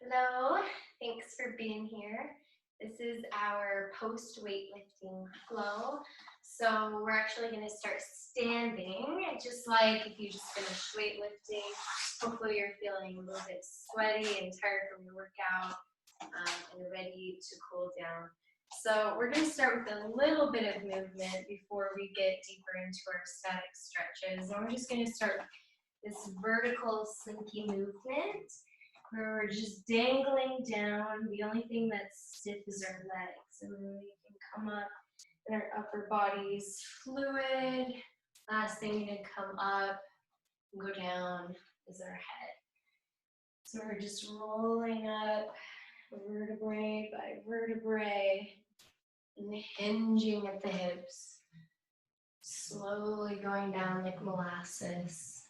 Hello, thanks for being here. This is our post weightlifting flow. So we're actually going to start standing, just like if you just finished weightlifting. Hopefully you're feeling a little bit sweaty and tired from your workout and ready to cool down. So we're going to start with a little bit of movement before we get deeper into our static stretches. And we're just going to start with this vertical slinky movement, where we're just dangling down. The only thing that's stiff is our legs, and then we can come up and our upper body's fluid. Last thing to come up and go down is our head. So we're just rolling up vertebrae by vertebrae and hinging at the hips, slowly going down like molasses.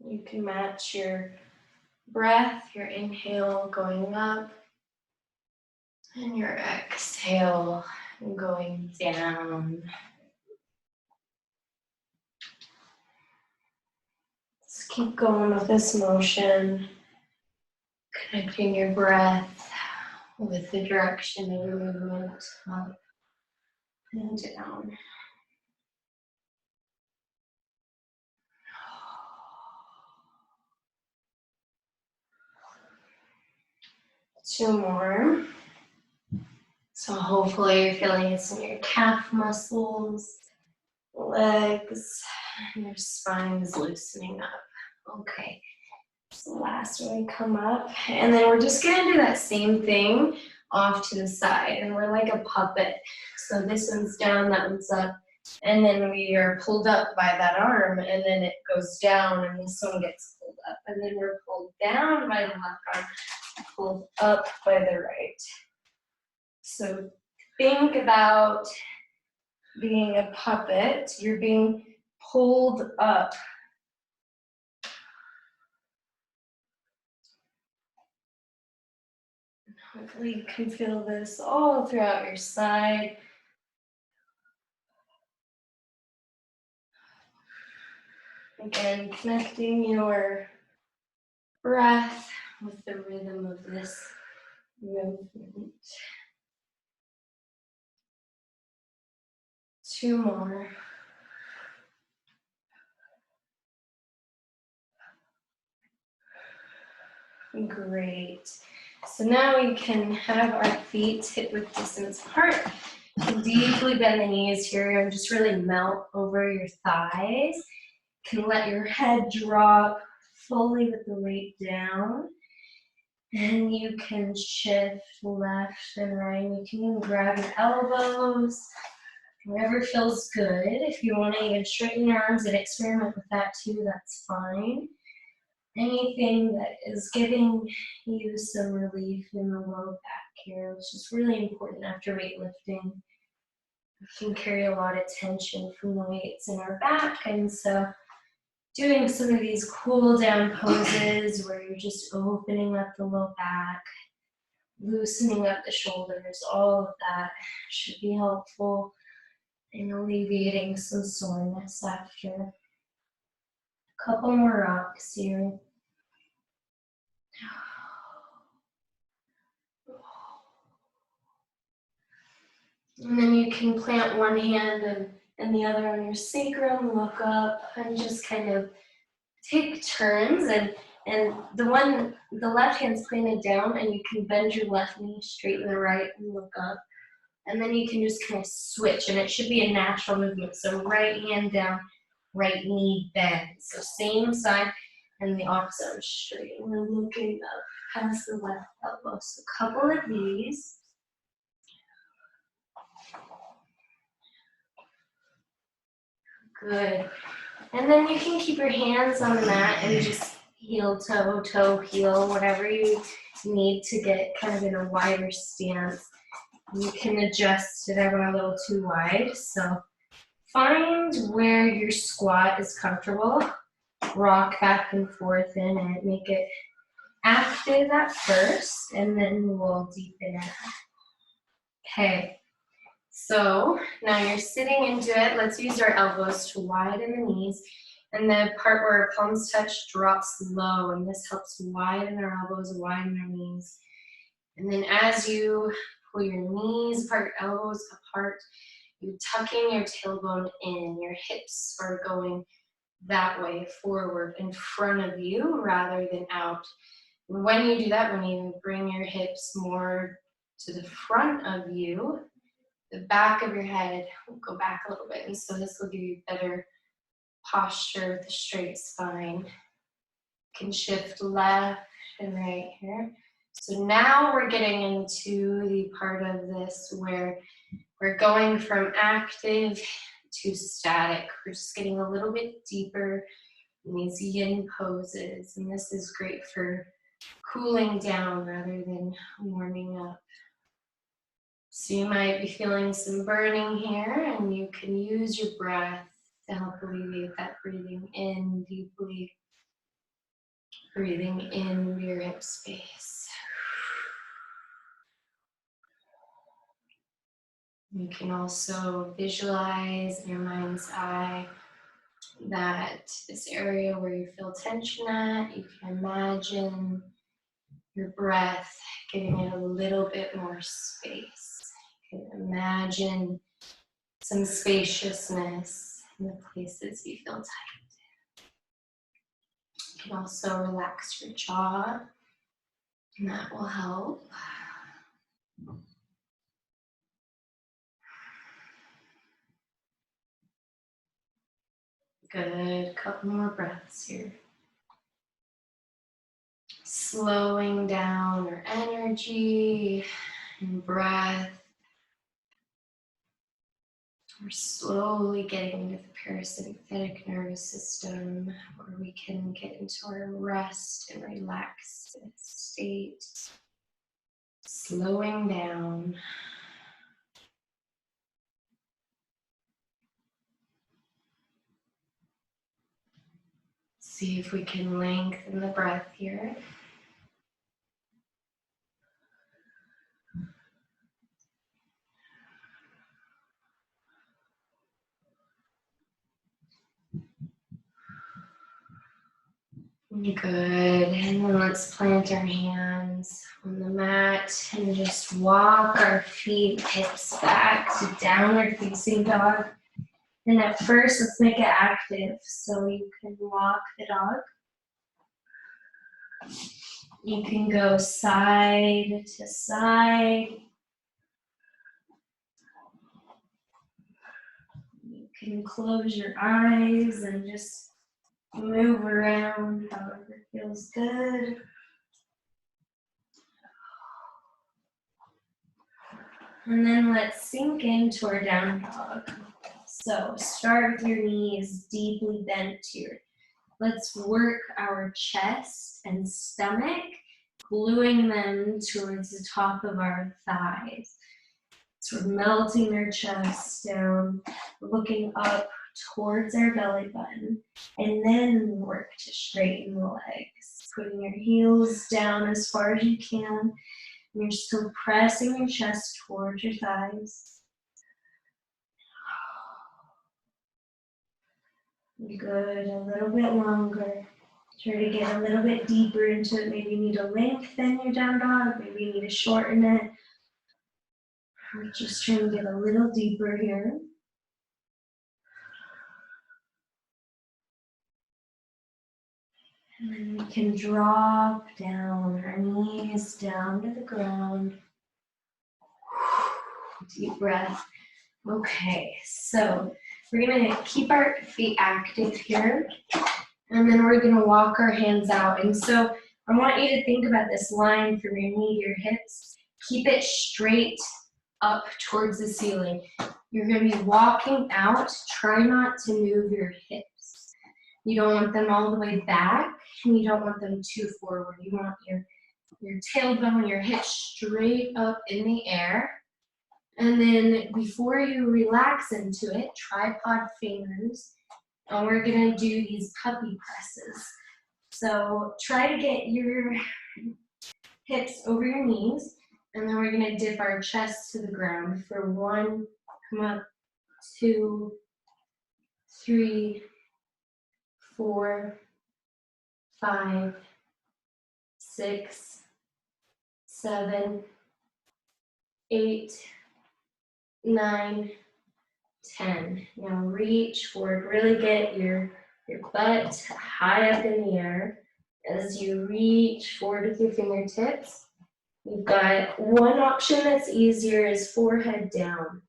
You can match your breath, your inhale going up, and your exhale going down. Let's keep going with this motion, connecting your breath with the direction of your movement, up and down. Two more. So hopefully you're feeling this in your calf muscles, legs, and your spine is loosening up. Okay, so last one, come up, and then we're just gonna do that same thing off to the side, and we're like a puppet. So this one's down, that one's up, and then we are pulled up by that arm, and then it goes down, and this one gets pulled up, and then we're pulled down by the left arm, pulled up by the right. So think about being a puppet. You're being pulled up. Hopefully you can feel this all throughout your side. Again, connecting your breath with the rhythm of this movement. Two more. Great. So now we can have our feet hip width distance apart. Deeply bend the knees here and just really melt over your thighs. You can let your head drop fully with the weight down. And you can shift left and right. You can even grab your elbows, wherever feels good. If you want to even straighten your arms and experiment with that too, that's fine. Anything that is giving you some relief in the low back here, which is really important after weightlifting. We can carry a lot of tension from the weights in our back, and so doing some of these cool down poses where you're just opening up the low back, loosening up the shoulders, all of that should be helpful in alleviating some soreness after. A couple more rocks here. And then you can plant one hand and the other on your sacrum, look up, and just kind of take turns. And the left hand's planted down, and you can bend your left knee, straighten the right, and look up. And then you can just kind of switch, and it should be a natural movement. So right hand down, right knee bend. So same side, and the opposite arm straight. And we're looking up past the left elbow. So a couple of these. Good. And then you can keep your hands on the mat and just heel, toe, heel, whatever you need to get kind of in a wider stance. You can adjust it ever a little too wide. So find where your squat is comfortable. Rock back and forth in it. Make it active at first, and then we'll deepen it. Okay. So now you're sitting into it. Let's use our elbows to widen the knees. And the part where our palms touch drops low, and this helps widen our elbows, widen our knees. And then as you pull your knees apart, your elbows apart, you're tucking your tailbone in. Your hips are going that way, forward, in front of you, rather than out. And when you do that, when you bring your hips more to the front of you, the back of your head will go back a little bit. And so this will give you better posture with a straight spine. You can shift left and right here. So now we're getting into the part of this where we're going from active to static. We're just getting a little bit deeper in these yin poses. And this is great for cooling down rather than warming up. So you might be feeling some burning here, and you can use your breath to help alleviate that. Breathing in deeply, breathing in your hip space. You can also visualize in your mind's eye that this area where you feel tension at, you can imagine your breath giving it a little bit more space. You can imagine some spaciousness in the places you feel tight. You can also relax your jaw, and that will help. Good, couple more breaths here. Slowing down our energy and breath. We're slowly getting into the parasympathetic nervous system, where we can get into our rest and relaxed state. Slowing down. See if we can lengthen the breath here. Good, and then let's plant our hands on the mat and just walk our feet, hips back to downward facing dog. And at first, let's make it active. So you can walk the dog. You can go side to side. You can close your eyes and just move around however feels good. And then let's sink into our down dog. So start with your knees deeply bent here. Let's work our chest and stomach, gluing them towards the top of our thighs. So we're melting our chest down, looking up towards our belly button, and then work to straighten the legs. Putting your heels down as far as you can, and you're still pressing your chest towards your thighs. Good, a little bit longer. Try to get a little bit deeper into it. Maybe you need to lengthen your down dog, maybe you need to shorten it. We're just trying to get a little deeper here. And then we can drop down our knees down to the ground. Deep breath. Okay, so we're gonna keep our feet active here, and then we're gonna walk our hands out. And so I want you to think about this line from your knee to your hips. Keep it straight up towards the ceiling. You're gonna be walking out. Try not to move your hips. You don't want them all the way back, and you don't want them too forward. You want your tailbone, your hips straight up in the air. And then before you relax into it, tripod fingers, and we're gonna do these puppy presses. So try to get your hips over your knees, and then we're gonna dip our chest to the ground for 1, come up, 2, 3, 4, 5, 6, 7, 8, 9, 10. Now reach forward. Really get your butt high up in the air. As you reach forward with your fingertips, you've got one option that's easier is forehead down.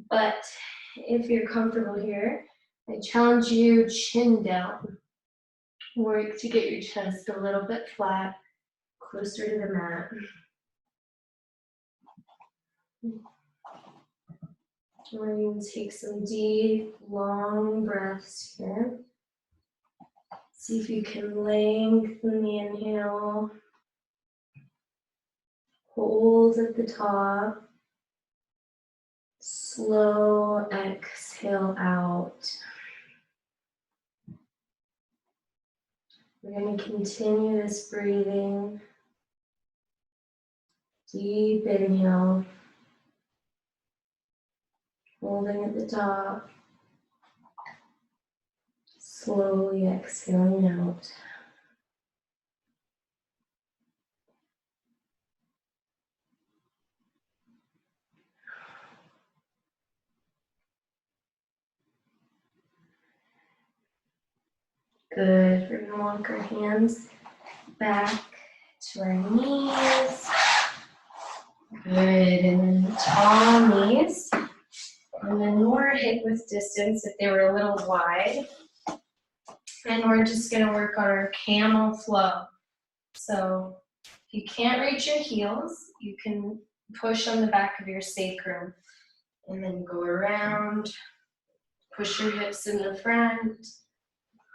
But if you're comfortable here, I challenge you chin down. Work to get your chest a little bit flat, closer to the mat. We're going to take some deep, long breaths here. See if you can lengthen the inhale. Hold at the top. Slow exhale out. We're going to continue this breathing. Deep inhale. Holding at the top. Slowly exhaling out. Good. We're going to walk our hands back to our knees. Good. And then tall knees. And then more hip width distance if they were a little wide. And we're just going to work on our camel flow. So if you can't reach your heels, you can push on the back of your sacrum. And then go around. Push your hips in the front.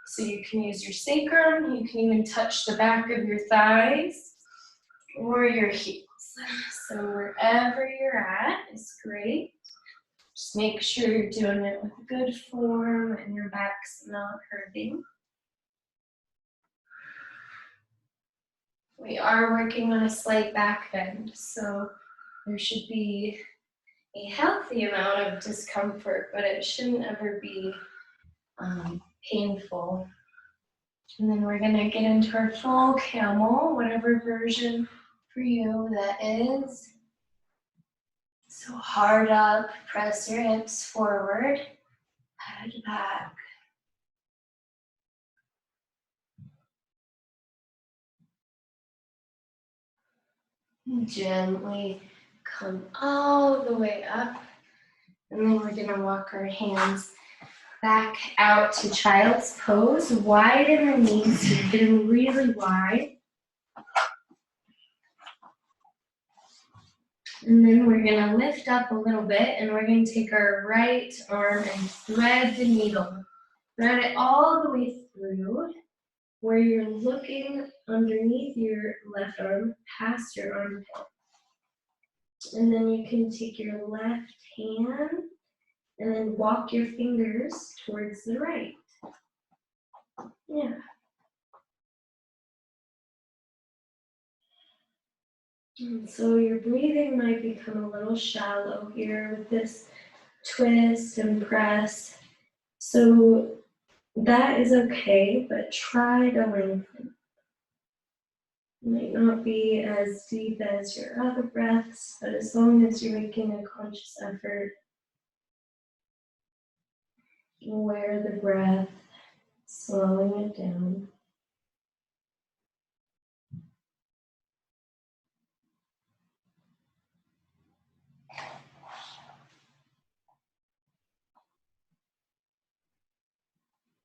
So you can use your sacrum, you can even touch the back of your thighs or your heels. So wherever you're at is great. Just make sure you're doing it with good form and your back's not hurting. We are working on a slight back bend, so there should be a healthy amount of discomfort, but it shouldn't ever be painful. And then we're going to get into our full camel, whatever version for you that is. So hard up, press your hips forward, head back. And gently come all the way up. And then we're going to walk our hands back out to child's pose. Widen the knees, so you're getting really wide. And then we're going to lift up a little bit, and we're going to take our right arm and thread the needle. Thread it all the way through, where you're looking underneath your left arm, past your armpit. And then you can take your left hand and then walk your fingers towards the right. Yeah. And so your breathing might become a little shallow here with this twist and press. So that is okay, but try to lengthen. It might not be as deep as your other breaths, but as long as you're making a conscious effort, aware of the breath, slowing it down.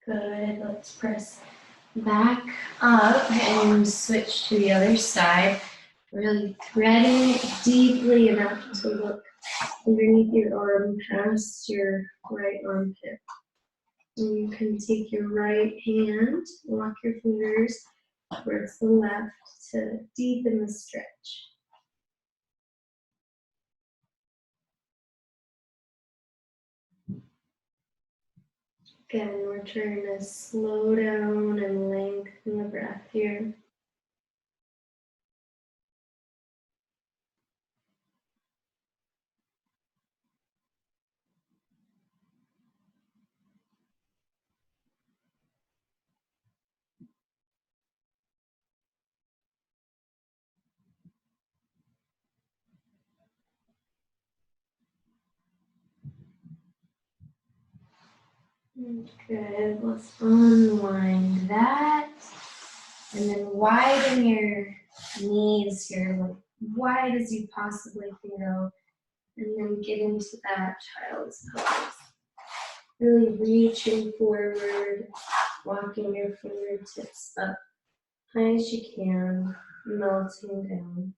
Good, let's press back up and switch to the other side. Really threading deeply enough to look underneath your arm, past your right armpit. And you can take your right hand, walk your fingers towards the left to deepen the stretch. Again, we're trying to slow down and lengthen the breath here. Good. Let's unwind that. And then widen your knees here, like wide as you possibly can go. And then get into that child's pose. Really reaching forward, walking your fingertips up high as you can, melting down.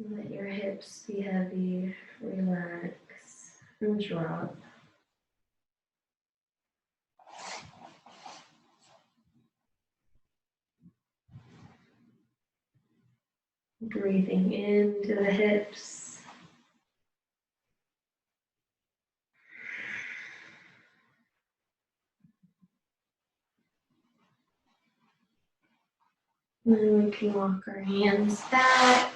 Let your hips be heavy, relax, and drop. Breathing into the hips. Then we can walk our hands back,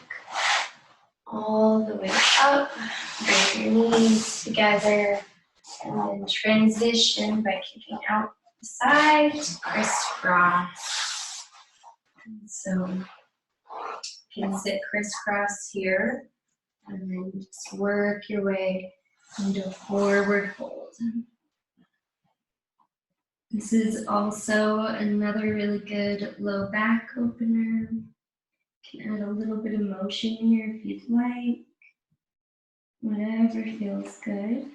all the way up. Bring your knees together, and then transition by kicking out the side to crisscross. So you can sit crisscross here, and then just work your way into a forward fold. This is also another really good low back opener. You can add a little bit of motion here if you'd like. Whatever feels good.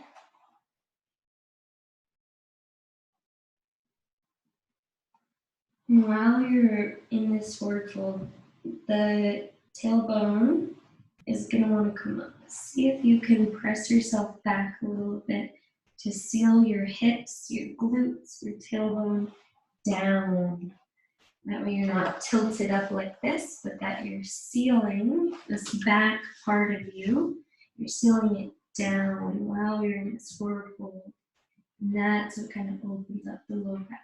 And while you're in this forward fold, the tailbone is going to want to come up. See if you can press yourself back a little bit to seal your hips, your glutes, your tailbone down. That way you're not tilted up like this, but that you're sealing this back part of you. You're sealing it down while you're in this forward fold. And that's what kind of opens up the lower back.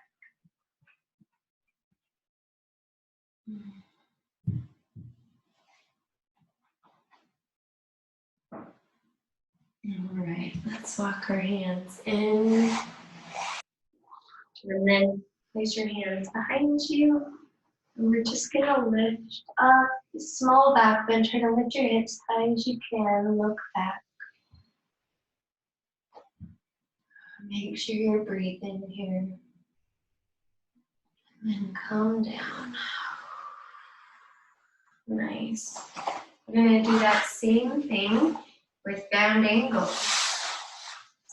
All right, let's walk our hands in. And then place your hands behind you. And we're just gonna lift up small back bend. Try to lift your hips high as you can. Look back. Make sure you're breathing here. And then come down. Nice. We're gonna do that same thing with bound angles.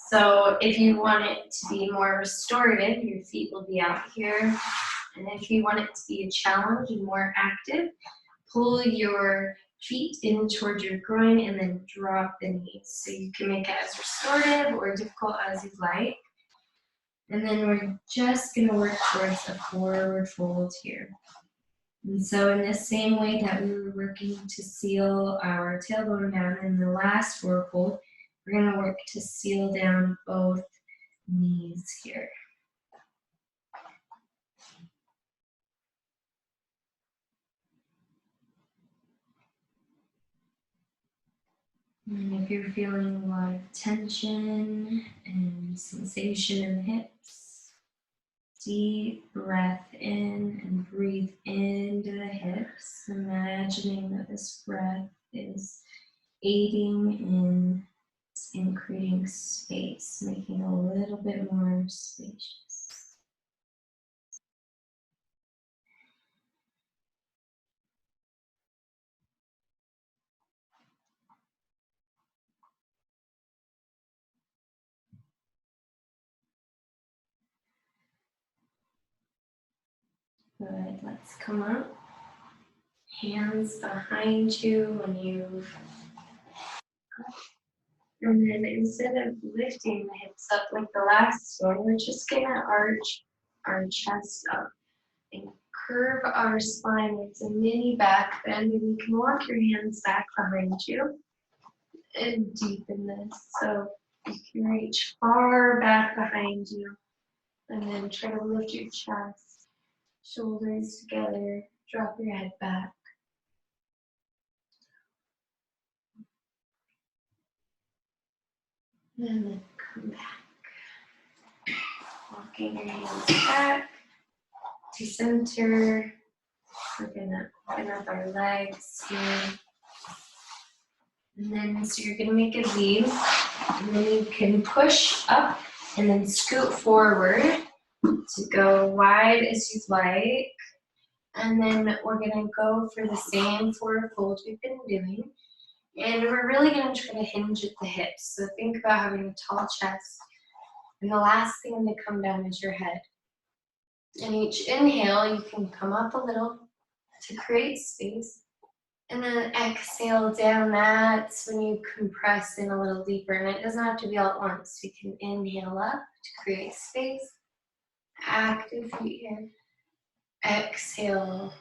So if you want it to be more restorative, your feet will be out here. And if you want it to be a challenge and more active, pull your feet in towards your groin and then drop the knees. So you can make it as restorative or difficult as you'd like. And then we're just gonna work towards a forward fold here. And so in the same way that we were working to seal our tailbone down in the last forward fold, we're gonna work to seal down both knees here. And if you're feeling a lot of tension and sensation in the hips, deep breath in and breathe into the hips, imagining that this breath is aiding in creating space, making a little bit more spacious. Good, let's come up. Hands behind you when you've and then instead of lifting the hips up like the last one, we're just gonna arch our chest up and curve our spine. It's a mini back bend, and you can walk your hands back behind you and deepen this. So you can reach far back behind you and then try to lift your chest, shoulders together, drop your head back. And then come back. Walking your hands back to center. We're gonna open up our legs here. And then, so you're gonna make a V, and then you can push up and then scoot forward to go wide as you'd like. And then we're gonna go for the same forward fold we've been doing. And we're really gonna try to hinge at the hips. So think about having a tall chest. And the last thing to come down is your head. And each inhale, you can come up a little to create space. And then exhale down, that's when you compress in a little deeper. And it doesn't have to be all at once. We can inhale up to create space. Active feet here. Exhale,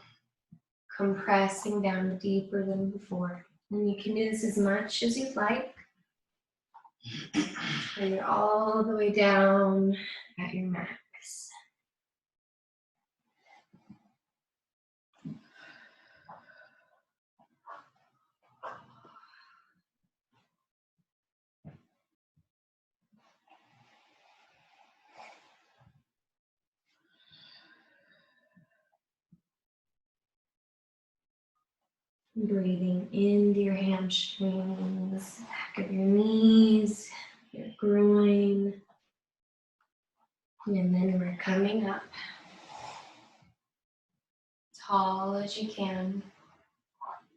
compressing down deeper than before. And you can do this as much as you'd like. And you're all the way down at your max. Breathing into your hamstrings, back of your knees, your groin. And then we're coming up tall as you can.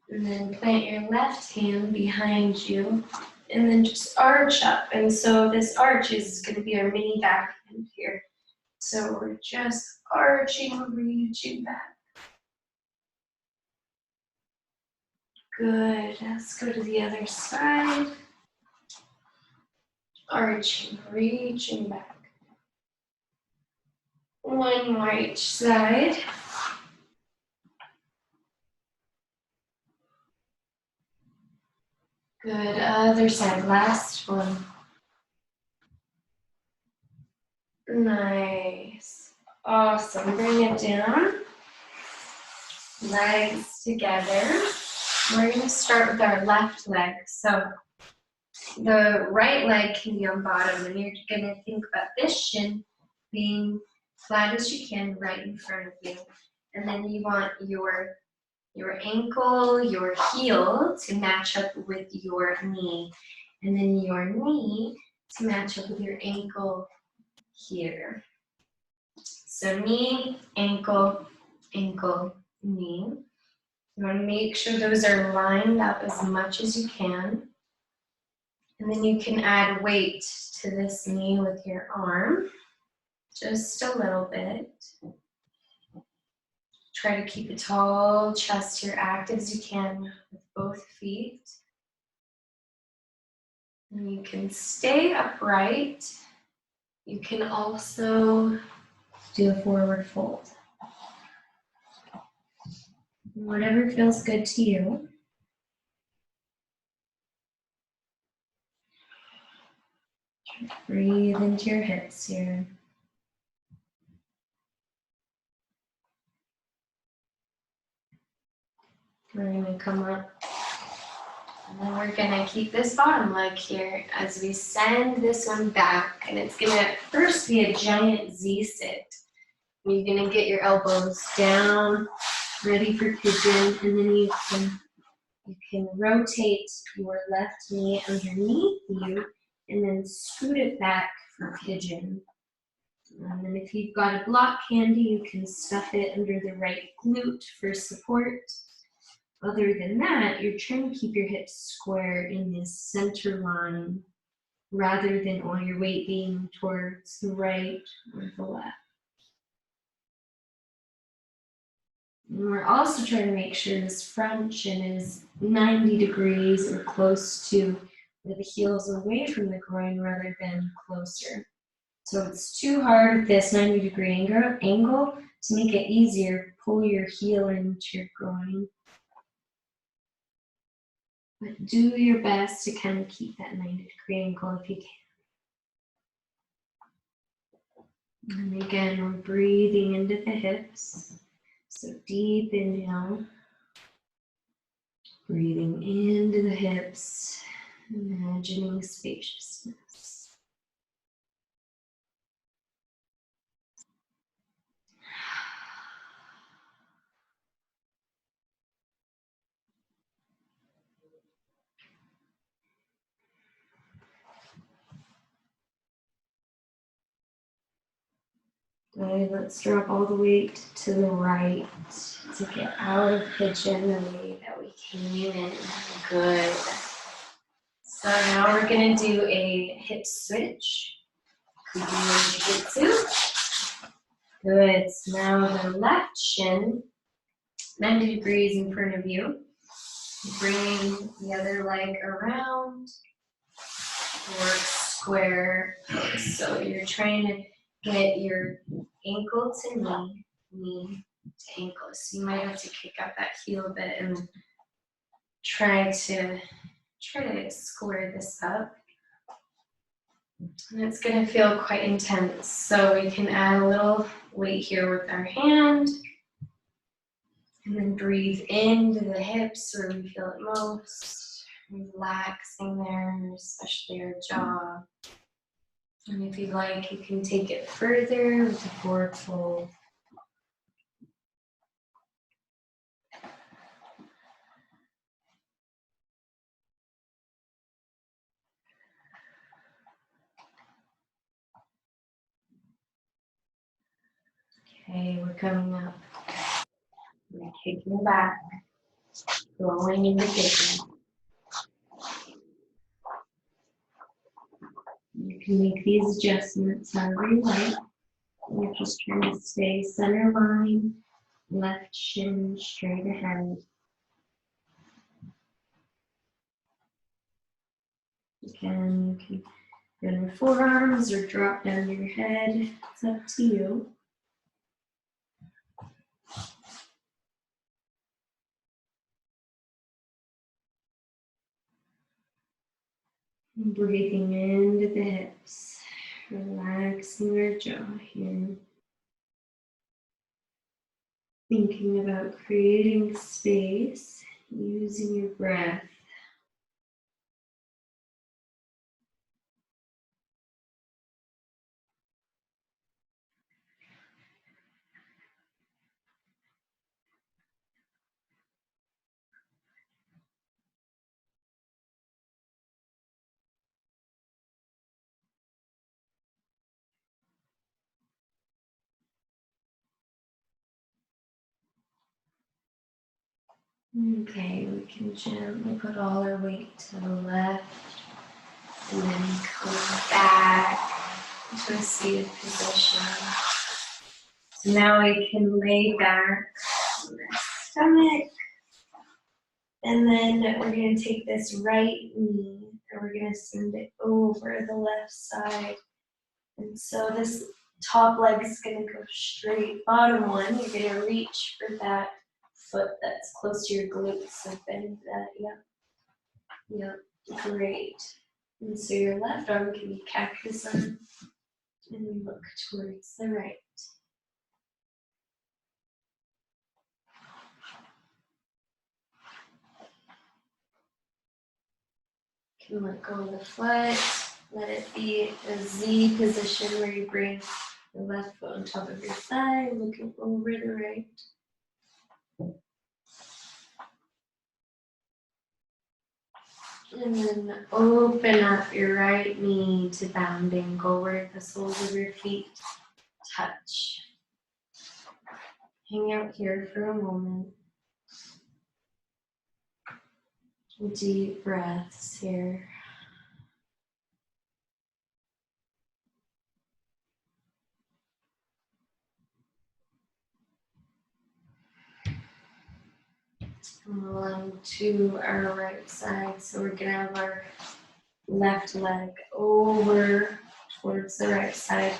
And then plant your left hand behind you. And then just arch up. And so this arch is going to be our mini back bend here. So we're just arching, reaching back. Good. Let's go to the other side. Arching, reaching back. One more each side. Good. Other side. Last one. Nice. Awesome. Bring it down. Legs together. We're going to start with our left leg. So the right leg can be on bottom, and you're going to think about this shin being flat as you can right in front of you. And then you want your ankle, your heel to match up with your knee. And then your knee to match up with your ankle here. So knee, ankle, ankle, knee. You want to make sure those are lined up as much as you can. And then you can add weight to this knee with your arm, just a little bit. Try to keep a tall chest here, active as you can with both feet. And you can stay upright. You can also do a forward fold. Whatever feels good to you. Breathe into your hips here. We're going to come up. And then we're going to keep this bottom leg here as we send this one back. And it's going to first be a giant Z-sit. You're going to get your elbows down, ready for pigeon. And then you can rotate your left knee underneath you and then scoot it back for pigeon. And then if you've got a block handy, you can stuff it under the right glute for support. Other than that, you're trying to keep your hips square in this center line rather than all your weight being towards the right or the left. And we're also trying to make sure this front shin is 90 degrees or close to where the heel's away from the groin rather than closer. So it's too hard with this 90-degree angle. To make it easier, pull your heel into your groin. But do your best to kind of keep that 90-degree angle if you can. And again, we're breathing into the hips. So deep inhale. Breathing into the hips, imagining spaciousness. Good. Let's drop all the weight to the right to get out of pigeon the way that we came in. Good. So now we're going to do a hip switch. We do jitsu. Good. So now the left shin, 90 degrees in front of you. Bring the other leg around. Work square pose. So you're trying to get your ankle to knee, knee to ankle. So you might have to kick out that heel a bit and try to square this up. And it's going to feel quite intense. So we can add a little weight here with our hand. And then breathe into the hips where we feel it most. Relaxing there, especially our jaw. And if you'd like, you can take it further with a forward fold. Okay, we're coming up. We're kicking back, going into kicking. You can make these adjustments however you like. You're just trying to stay center line, left shin straight ahead. Again, you can go to your forearms or drop down to your head. It's up to you. And breathing into the hips, relaxing our jaw here. Thinking about creating space, using your breath. Okay, we can gently put all our weight to the left and then come back to a seated position. So now we can lay back on our stomach. And then we're going to take this right knee and we're going to send it over the left side. And so this top leg is going to go straight. Bottom one, you're going to reach for that foot that's close to your glutes. So bend that, yep, great. And so your left arm can be cactus arm and look towards the right. You can let go of the foot. Let it be a Z position where you bring the left foot on top of your thigh, looking over the right. And then open up your right knee to bounding. Go where the soles of your feet touch. Hang out here for a moment. Deep breaths here. Along to our right side. So we're gonna have our left leg over towards the right side.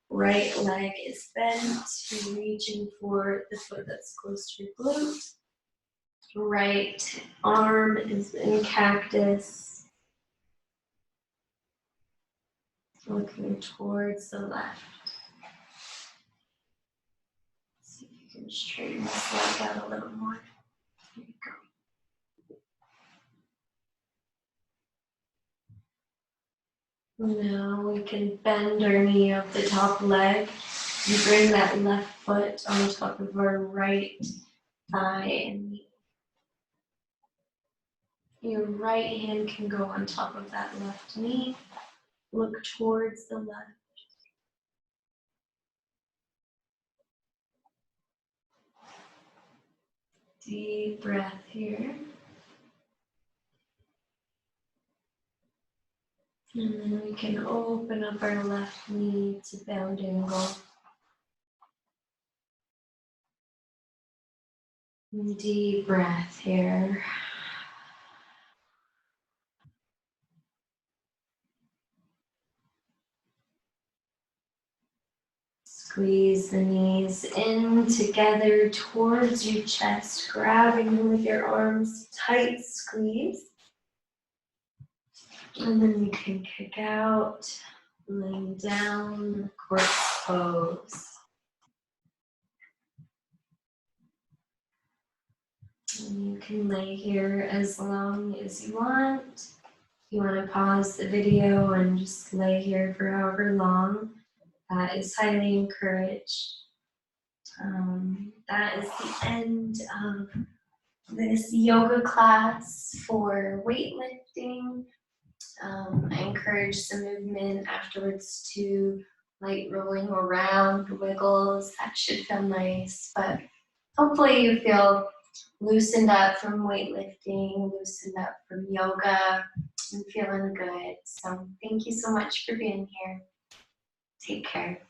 Right leg is bent, you're reaching for the foot that's close to your glute. Right arm is in cactus, looking towards the left. See if you can straighten this leg out a little more. There you go. Now we can bend our knee of the top leg. You bring that left foot on top of our right thigh and knee. Your right hand can go on top of that left knee. Look towards the left. Deep breath here. And then we can open up our left knee to bound angle. Deep breath here. Squeeze the knees in together towards your chest, grabbing them with your arms, tight squeeze. And then you can kick out, laying down, corpse pose. And you can lay here as long as you want. If you want to pause the video and just lay here for however long, that is highly encouraged. That is the end of this yoga class for weightlifting. I encourage some movement afterwards too, light rolling around, wiggles. That should feel nice, but hopefully you feel loosened up from weightlifting, loosened up from yoga, and feeling good. So thank you so much for being here. Take care.